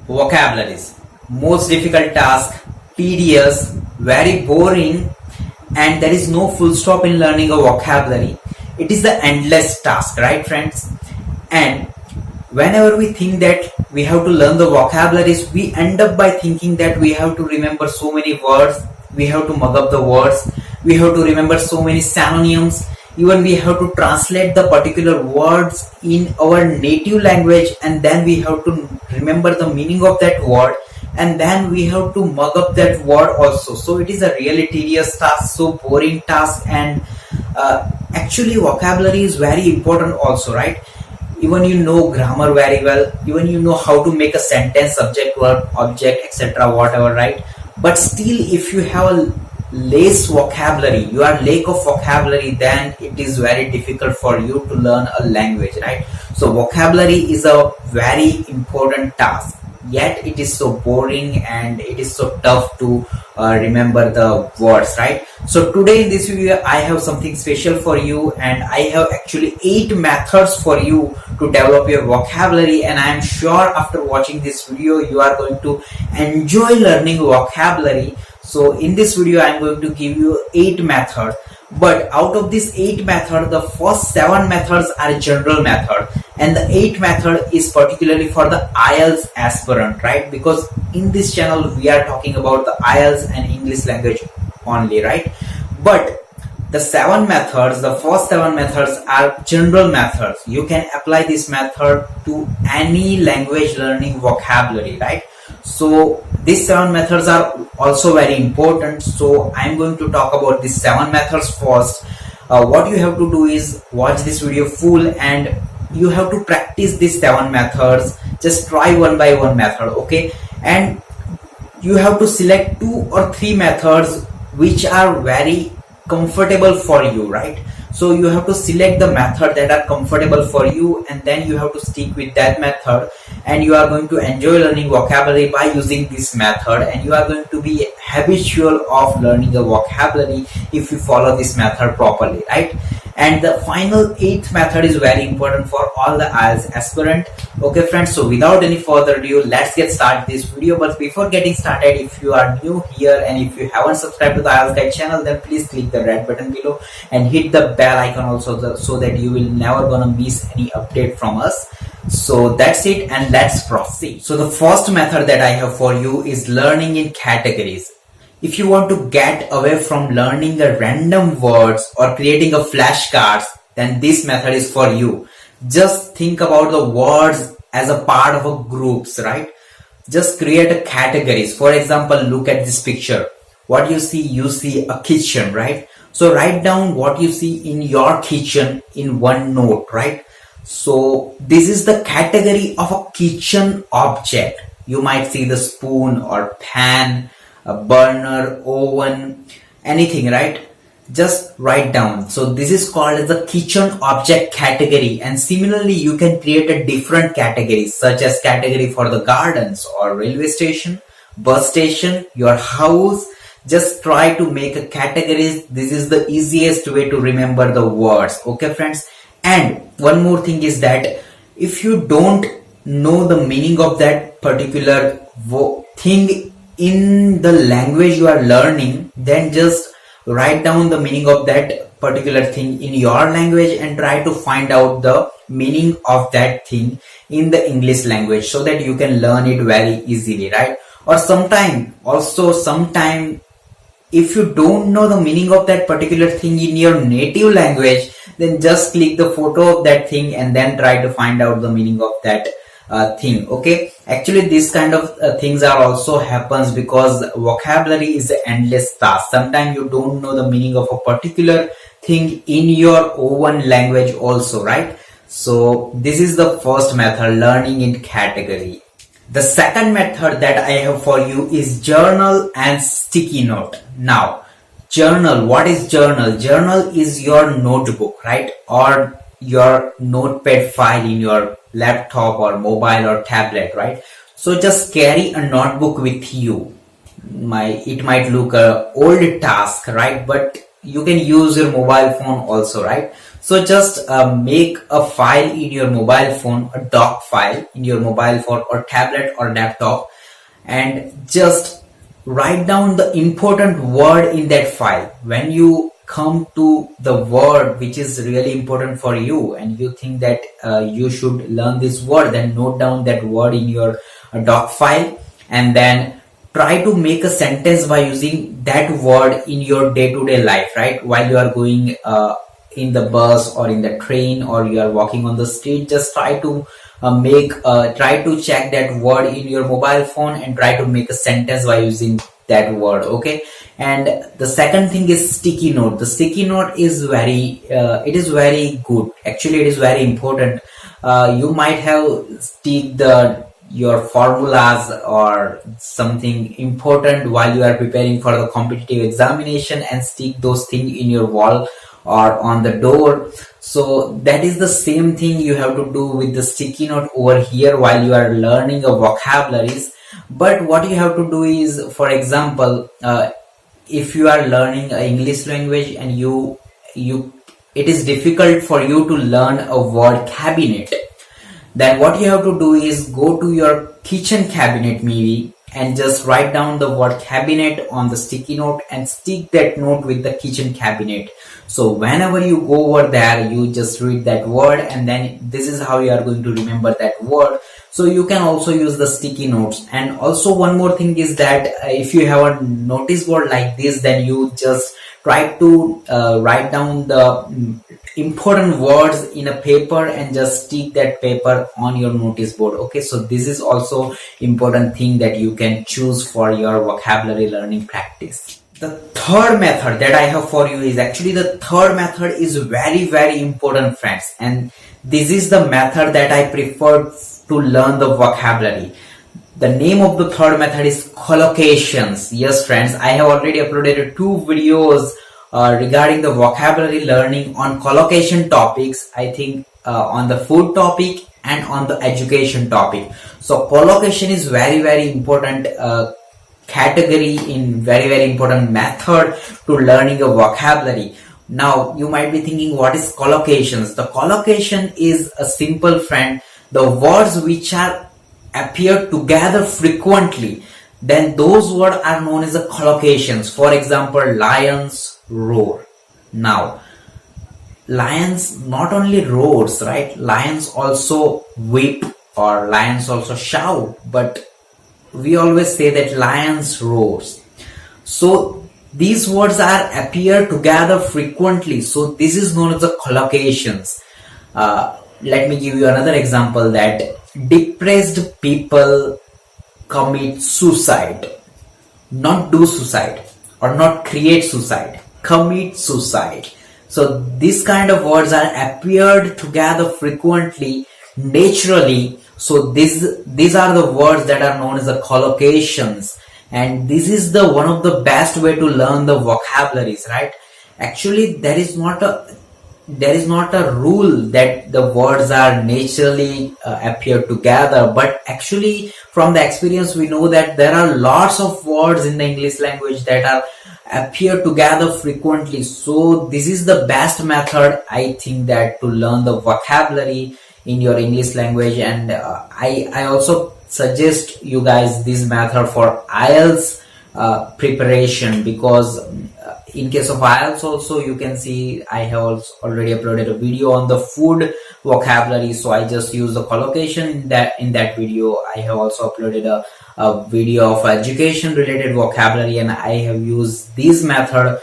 vocabularies. Most difficult task, tedious, very boring, and there is no full stop in learning a vocabulary. It is the endless task, right friends? And whenever we think that we have to learn the vocabularies, we end up by thinking that we have to remember so many words, we have to mug up the words, we have to remember so many synonyms, even we have to translate the particular words in our native language, and then we have to remember the meaning of that word, and then we have to mug up that word also. So it is a really tedious task, so boring task, and actually vocabulary is very important also, right? Even you know grammar very well, even you know how to make a sentence, subject, verb, object, etc., whatever, right? But still, if you have a less vocabulary, you are lack of vocabulary, then it is very difficult for you to learn a language, right? So vocabulary is a very important task, yet it is so boring and it is so tough to remember the words, right? So today in this video I have something special for you, and I have actually 8 methods for you to develop your vocabulary, and I am sure after watching this video you are going to enjoy learning vocabulary. So in this video I am going to give you 8 methods, but out of these 8 methods, the first 7 methods are general method, and the 8th method is particularly for the Ielts aspirant, right? Because in this channel we are talking about the Ielts and English language only, right? But the 7 methods, the first 7 methods are general methods. You can apply this method to any language learning vocabulary, right? So these 7 methods are also very important. So I'm going to talk about these 7 methods first. What you have to do is watch this video full, and you have to practice these 7 methods. Just try one by one method, okay? And you have to select 2 or 3 methods which are very comfortable for you, right? So you have to select the method that are comfortable for you, and then you have to stick with that method, and you are going to enjoy learning vocabulary by using this method, and you are going to be habitual of learning a vocabulary if you follow this method properly, right? And the final 8th method is very important for all the Ielts aspirant. Okay friends, so without any further ado, let's get started this video. But before getting started, if you are new here and if you haven't subscribed to the Ielts Guide channel, then please click the red button below and hit the bell icon also, so that you will never gonna miss any update from us. So that's it, and let's proceed. So the first method that I have for you is learning in categories. If you want to get away from learning the random words or creating a flashcards, then this method is for you. Just think about the words as a part of a groups, right? Just create a categories. For example, look at this picture. What you see a kitchen, right? So write down what you see in your kitchen in one note, right? So this is the category of a kitchen object. You might see the spoon or pan, a burner, oven, anything, right? Just write down. So this is called as the kitchen object category, and similarly you can create a different categories, such as category for the gardens or railway station, bus station, your house. Just try to make a categories. This is the easiest way to remember the words, okay friends? And one more thing is that if you don't know the meaning of that particular thing in the language you are learning, then just write down the meaning of that particular thing in your language and try to find out the meaning of that thing in the English language, so that you can learn it very easily, right? Or sometime if you don't know the meaning of that particular thing in your native language, then just click the photo of that thing and then try to find out the meaning of that thing, okay? Actually this kind of things are also happens because vocabulary is an endless task. Sometimes you don't know the meaning of a particular thing in your own language also, right? So this is the first method, learning in category. The second method that I have for you is journal and sticky note. Now journal, what is journal? Journal is your notebook, right? Or your notepad file in your laptop or mobile or tablet, right? So just carry a notebook with you. It might look a old task, right? But you can use your mobile phone also, right? So just make a file in your mobile phone, a doc file in your mobile phone or tablet or laptop, and just write down the important word in that file. When you come to the word which is really important for you and you think that you should learn this word, then note down that word in your doc file, and then try to make a sentence by using that word in your day-to-day life, right? While you are going in the bus or in the train or you are walking on the street, just try to try to check that word in your mobile phone and try to make a sentence by using that word. Okay. And the second thing is sticky note. The sticky note is very it is very good, actually. It is very important. You might have stick your formulas or something important while you are preparing for the competitive examination and stick those things in your wall or on the door. So that is the same thing you have to do with the sticky note over here while you are learning a vocabularies. But what you have to do is, for example, if you are learning English language and it is difficult for you to learn a word cabinet, then what you have to do is go to your kitchen cabinet maybe and just write down the word cabinet on the sticky note and stick that note with the kitchen cabinet. So whenever you go over there, you just read that word, and then this is how you are going to remember that word. So you can also use the sticky notes. And also one more thing is that if you have a notice board like this, then you just try to write down the important words in a paper and just stick that paper on your notice board. Okay, so this is also important thing that you can choose for your vocabulary learning practice. The third method that I have for you is actually the third method is very important, friends, and this is the method that I prefer to learn the vocabulary. The name of the third method is collocations. Yes, friends, I have already uploaded 2 videos regarding the vocabulary learning on collocation topics, I think on the food topic and on the education topic. So collocation is very important category in very important method to learning a vocabulary. Now you might be thinking, what is collocations? The collocation is a simple, friend, the words which are appear together frequently, then those words are known as the collocations. For example, lions roar. Now lions not only roars, right? Lions also weep or lions also shout, but we always say that lions roars. So these words are appear together frequently, so this is known as the collocations. Let me give you another example, that depressed people commit suicide, not do suicide or not create suicide, commit suicide. So these kind of words are appeared together frequently, naturally. So these are the words that are known as the collocations, and this is the one of the best way to learn the vocabularies, right? Actually, there is not a rule that the words are naturally appear together, but actually from the experience we know that there are lots of words in the English language that are appear together frequently. So this is the best method, I think, that to learn the vocabulary in your English language. And I also suggest you guys this method for Ielts preparation, because in case of Ielts also, you can see I have also already uploaded a video on the food vocabulary, so I just use the collocation in that video. I have also uploaded a video of education related vocabulary, and I have used this method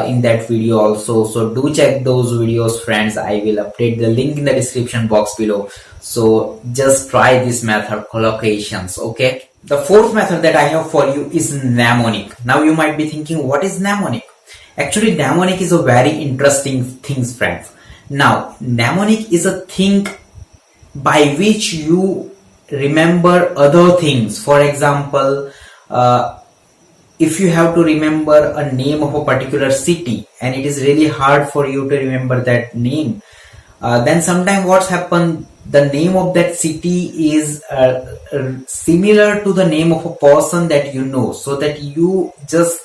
in that video also. So do check those videos, friends. I will update the link in the description box below. So just try this method, collocations. Okay, the fourth method that I have for you is mnemonic. Now you might be thinking, what is mnemonic? Actually, mnemonic is a very interesting thing, friends. Now mnemonic is a thing by which you remember other things. For example, if you have to remember a name of a particular city and it is really hard for you to remember that name, then sometimes what's happened, the name of that city is similar to the name of a person that you know, so that you just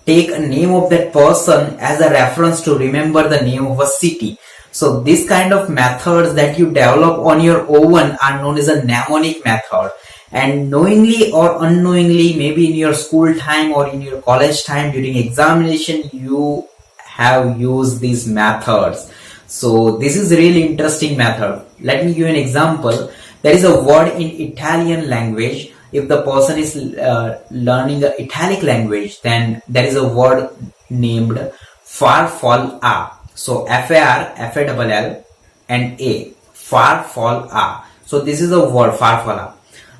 take a name of that person as a reference to remember the name of a city. So this kind of methods that you develop on your own are known as a mnemonic method. And knowingly or unknowingly, maybe in your school time or in your college time during examination, you have used these methods. So this is a really interesting method. Let me give you an example. There is a word in Italian language. If the person is learning the Italic language, then there is a word named farfalla. So F-A-R-F-A-L-L and A. Farfalla. So this is a word, farfalla.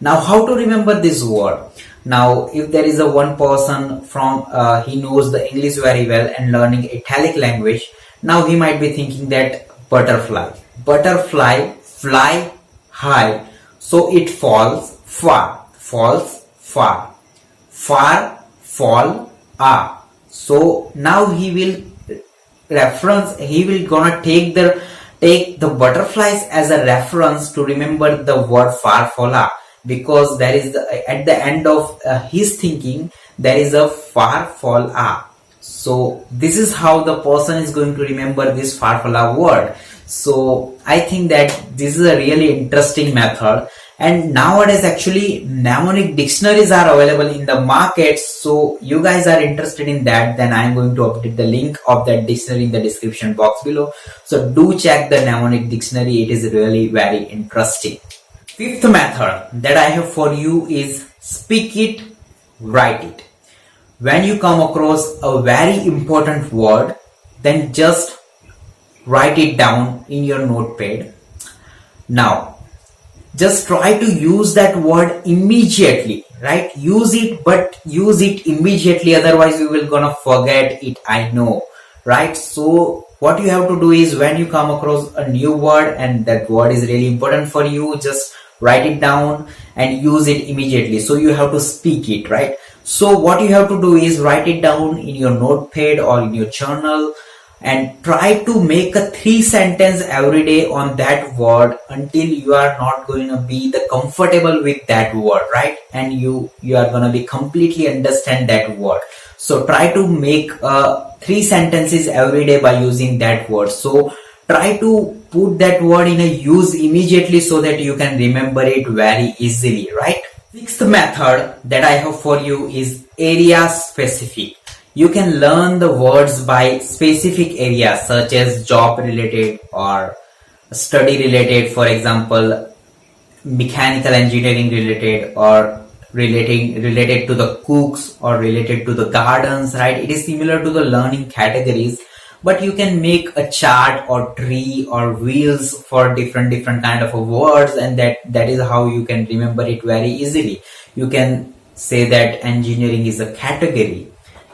Now how to remember this word? Now if there is a one person from he knows the English very well and learning Italic language, now he might be thinking that butterfly, fly high, so it falls far, far, fall so now he will gonna take the butterflies as a reference to remember the word farfalla, because there is at the end of his thinking there is a farfalla. So this is how the person is going to remember this farfalla word. So I think that this is a really interesting method. And nowadays actually mnemonic dictionaries are available in the market. So you guys are interested in that, then I am going to update the link of that dictionary in the description box below. So do check the mnemonic dictionary. It is really very interesting. Fifth method that I have for you is speak it, write it. When you come across a very important word, then just write it down in your notepad. Now, just try to use that word immediately, right? Use it, but use it immediately. Otherwise, you will gonna forget it. I know, right? So what you have to do is when you come across a new word and that word is really important for you, just write it down and use it immediately. So you have to speak it, right? So what you have to do is write it down in your notepad or in your journal and try to make a 3 sentence every day on that word until you are not going to be the comfortable with that word, right? And you are going to be completely understand that word. So try to make 3 sentences every day by using that word. So try to put that word in a use immediately so that you can remember it very easily, right? Sixth method that I have for you is area specific. You can learn the words by specific areas such as job related or study related, for example, mechanical engineering related or related to the cooks or related to the gardens, right? It is similar to the learning categories, but you can make a chart or tree or wheels for different kind of words, and that is how you can remember it very easily. You can say that engineering is a category.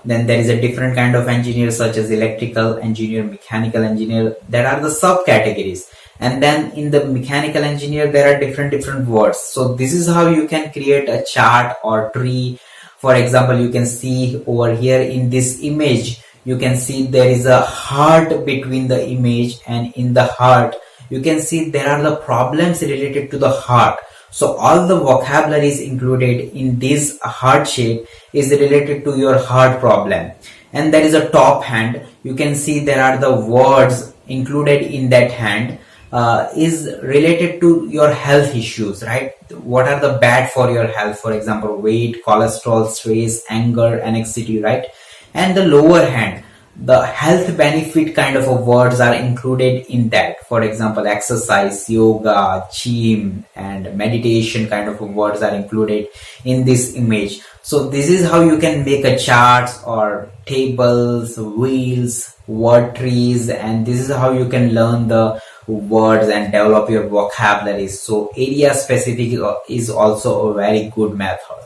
Then there is a different kind of engineer such as electrical engineer, mechanical engineer. There are the subcategories. And then in the mechanical engineer, there are different words. So this is how you can create a chart or tree. For example, you can see over here in this image, you can see there is a heart between the image, and in the heart, you can see there are the problems related to the heart. So all the vocabularies included in this heart shape is related to your heart problem. And there is a top hand. You can see there are the words included in that hand is related to your health issues, right? What are the bad for your health? For example, weight, cholesterol, stress, anger, anxiety, right? And the lower hand, the health benefit kind of words are included in that. For example, exercise, yoga, gym, and meditation kind of words are included in this image. So this is how you can make a charts or tables, wheels, word trees, and this is how you can learn the words and develop your vocabulary. So area specific is also a very good method.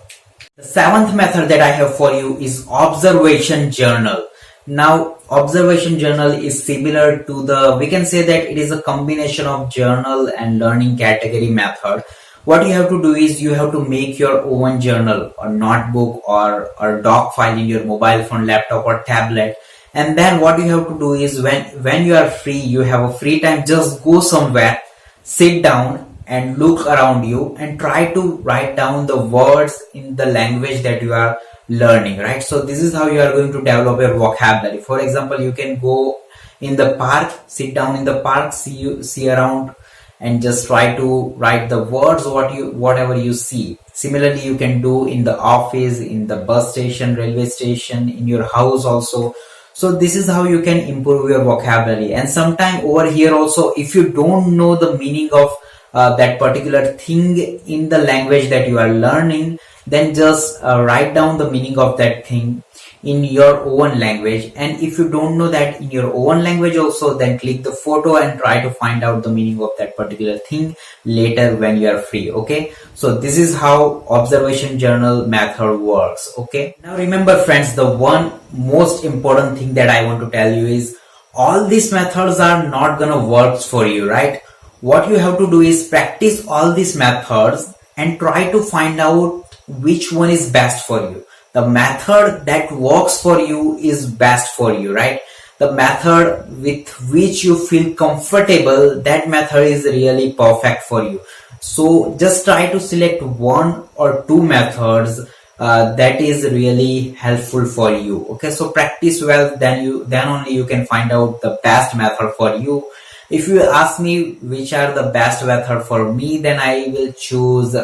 The seventh method that I have for you is observation journal. Now, observation journal is similar to we can say that it is a combination of journal and learning category method. What you have to do is you have to make your own journal or notebook or doc file in your mobile phone, laptop or tablet. And then what you have to do is when you are free, you have a free time, just go somewhere, sit down and look around you and try to write down the words in the language that you are learning, right? So this is how you are going to develop your vocabulary. For example, you can go in the park, sit down in the park, see around, and just try to write the words whatever you see. Similarly, you can do in the office, in the bus station, railway station, in your house also. So this is how you can improve your vocabulary. And sometime over here also, if you don't know the meaning of that particular thing in the language that you are learning, then just write down the meaning of that thing in your own language. And if you don't know that in your own language also, then click the photo and try to find out the meaning of that particular thing later when you are free. Okay, so this is how observation journal method works. Okay, now remember friends, the one most important thing that I want to tell you is all these methods are not gonna work for you, right? What you have to do is practice all these methods and try to find out which one is best for you. The method that works for you is best for you, right? The method with which you feel comfortable, that method is really perfect for you. So just try to select one or two methods that is really helpful for you. Okay, so practice well, then only you can find out the best method for you. If you ask me which are the best method for me, then I will choose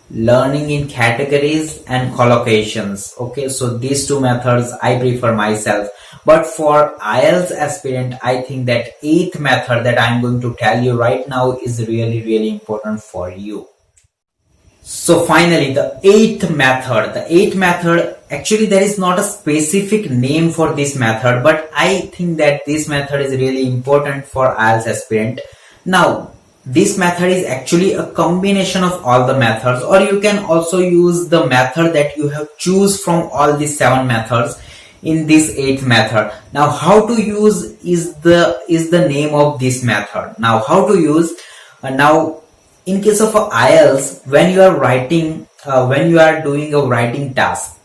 learning in categories and collocations. Okay, so these two methods I prefer myself. But for IELTS aspirant, I think that eighth method that I'm going to tell you right now is really important for you. So finally, the eighth method, actually there is not a specific name for this method, but I think that this method is really important for IELTS aspirant. Now, this method is actually a combination of all the methods, or you can also use the method that you have choose from all these 7 methods in this 8th method. Now, how to use is the name of this method. Now, how to use? Now, in case of IELTS, when you are writing, when you are doing a writing task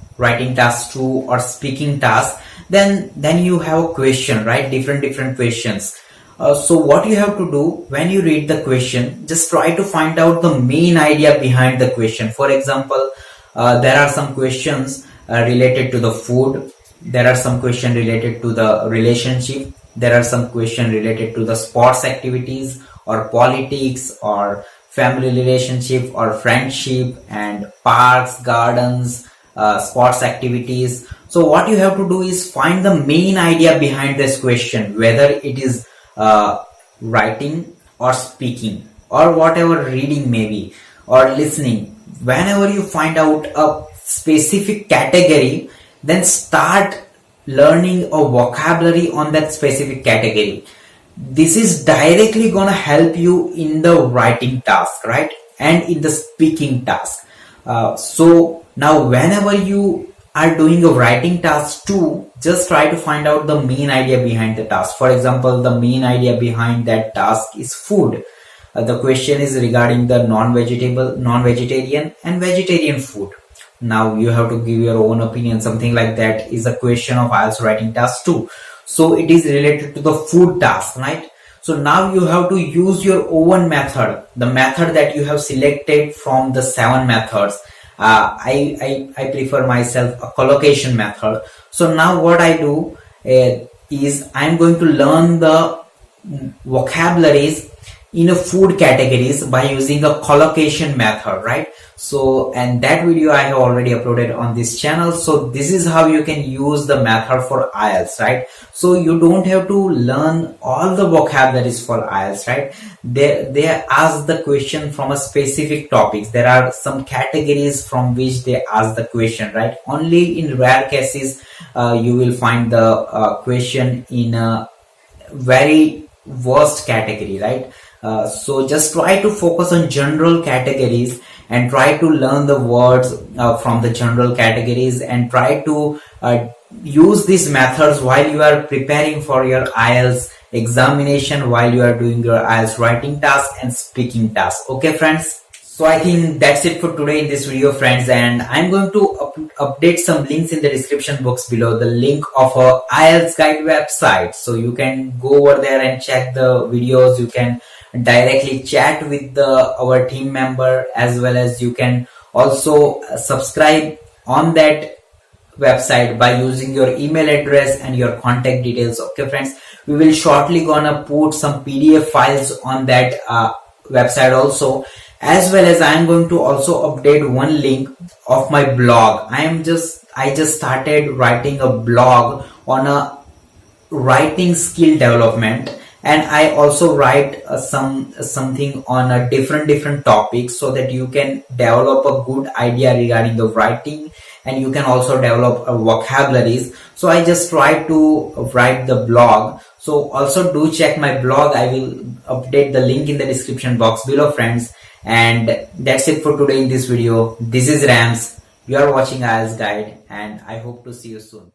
2 or speaking task, then you have a question, right? Different questions. So what you have to do when you read the question, just try to find out the main idea behind the question. For example, there are some questions related to the food. There are some questions related to the relationship. There are some questions related to the sports activities or politics or family relationship or friendship and parks, gardens, sports activities. So what you have to do is find the main idea behind this question, whether it is writing or speaking or whatever, reading maybe, or listening. Whenever you find out a specific category, then start learning a vocabulary on that specific category. This is directly gonna help you in the writing task, right? And in the speaking task. So now whenever you are doing a writing task too, just try to find out the main idea behind the task. For example, the main idea behind that task is food. The question is regarding the non-vegetarian and vegetarian food. Now you have to give your own opinion. Something like that is a question of IELTS writing task too. So it is related to the food task, right? So now you have to use your own method, the method that you have selected from the 7 methods. I prefer myself a collocation method. So now what I do is I'm going to learn the vocabularies in a food categories by using a collocation method, right? So, and that video I have already uploaded on this channel. So this is how you can use the method for IELTS, right? So you don't have to learn all the vocabularies for IELTS, right? They ask the question from a specific topics. There are some categories from which they ask the question, right? Only in rare cases you will find the question in a very vast category, right? So just try to focus on general categories and try to learn the words from the general categories, and try to use these methods while you are preparing for your IELTS examination, while you are doing your IELTS writing task and speaking task. Okay friends, so I think that's it for today in this video friends, and I'm going to update some links in the description box below, the link of a IELTS guide website, so you can go over there and check the videos. You can directly chat with our team member, as well as you can also subscribe on that website by using your email address and your contact details. Okay friends, we will shortly gonna put some PDF files on that website also, as well as I am going to also update one link of my blog. I just started writing a blog on a writing skill development, and I also write something on a different topics, so that you can develop a good idea regarding the writing, and you can also develop vocabularies. So I just try to write the blog, so also do check my blog. I will update the link in the description box below friends. And that's it for today in this video. This is Rams, you are watching IELTS Guide, and I hope to see you soon.